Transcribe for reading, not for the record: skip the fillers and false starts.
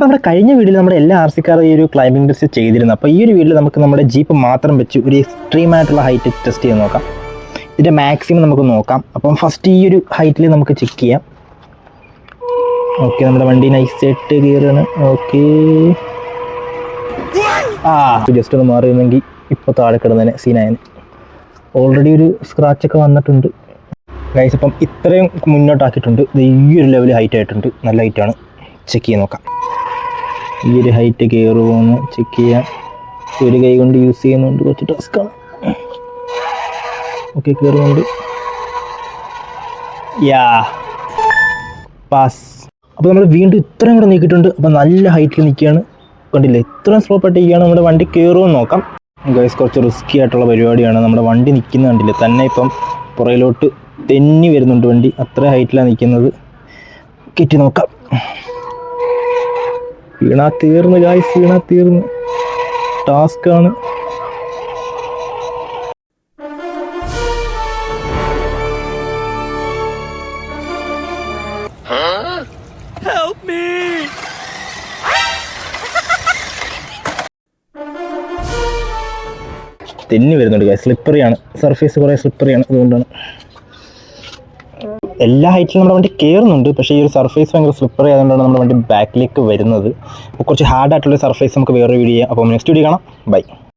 അപ്പോൾ നമ്മുടെ കഴിഞ്ഞ വീഡിയോയിൽ നമ്മുടെ എല്ലാ ആർ സി കാറും ഈ ഒരു ക്ലൈമ്പിംഗ് ടെസ്റ്റ് ചെയ്തിരുന്നു. അപ്പോൾ ഈ ഒരു വീഡിയോയിൽ നമുക്ക് നമ്മുടെ ജീപ്പ് മാത്രം വെച്ച് ഒരു എക്സ്ട്രീം ആയിട്ടുള്ള ഹൈറ്റ് ടെസ്റ്റ് ചെയ്ത് നോക്കാം. ഇതിൻ്റെ മാക്സിമം നമുക്ക് നോക്കാം. അപ്പം ഫസ്റ്റ് ഈ ഒരു ഹൈറ്റിൽ നമുക്ക് ചെക്ക് ചെയ്യാം. ഓക്കെ, നമ്മുടെ വണ്ടി നൈസായിട്ട് കയറുകയാണ്. ഓക്കെ, ജസ്റ്റ് ഒന്ന് മാറിയിരുന്നെങ്കിൽ ഇപ്പോൾ താഴെ കിടന്നതിന് സീനായന്. ഓൾറെഡി ഒരു സ്ക്രാച്ചൊക്കെ വന്നിട്ടുണ്ട് ഗൈസ്. അപ്പം ഇത്രയും മുന്നോട്ടാക്കിയിട്ടുണ്ട്. ഈ ഒരു ലെവൽ ഹൈറ്റ് ആയിട്ടുണ്ട്, നല്ല ഹൈറ്റാണ്. ചെക്ക് ചെയ്ത് നോക്കാം. ഈ ഒരു ഹൈറ്റ് കയറുമോ എന്ന് ചെക്ക് ചെയ്യാം. ഒരു കൈ കൊണ്ട് യൂസ് ചെയ്യുന്നുണ്ട്, കുറച്ച് ടാസ്ക്കാണ്. ഓക്കെ, കയറുന്നുണ്ട്. യാ, പാസ്. അപ്പോൾ നമ്മൾ വീണ്ടും ഇത്രയും കൂടെ നീക്കിയിട്ടുണ്ട്. അപ്പോൾ നല്ല ഹൈറ്റിൽ നിൽക്കുകയാണ്. കണ്ടില്ലേ, ഇത്രയും സ്ലോ പട്ടിക്കുകയാണ്. നമ്മുടെ വണ്ടി കയറുമെന്ന് നോക്കാം ഗൈസ്. കുറച്ച് റിസ്കി ആയിട്ടുള്ള പരിപാടിയാണ്. നമ്മുടെ വണ്ടി നിൽക്കുന്ന കണ്ടില്ലേ, തന്നെ ഇപ്പം പുറയിലോട്ട് തെന്നി വരുന്നുണ്ട് വണ്ടി. അത്ര ഹൈറ്റിലാണ് നിൽക്കുന്നത്. കയറ്റി നോക്കാം. വീണാ തീർന്ന് ഗൈസ്, വീണാ തീർന്ന്. ടാസ്ക്കാണ്. തെന്നി വരുന്നുണ്ട് ഗൈസ്. സ്ലിപ്പറിയാണ്, സർഫേസ് കുറേ സ്ലിപ്പറിയാണ്. അതുകൊണ്ടാണ് എല്ലാ ഹൈറ്റിലും നമ്മുടെ വണ്ടി കയറുന്നുണ്ട്. പക്ഷേ ഈ ഒരു സർഫേസ് ഭയങ്കര സ്ലിപ്പറി ആയതുകൊണ്ടാണ് നമ്മുടെ വണ്ടി ബാക്കിലേക്ക് വരുന്നത്. അപ്പോൾ കുറച്ച് ഹാർഡായിട്ടുള്ള സർഫേസ് നമുക്ക് വേറെ വീഡിയോ ചെയ്യാം. അപ്പോൾ നെക്സ്റ്റ് വീഡിയോ കാണാം. ബൈ.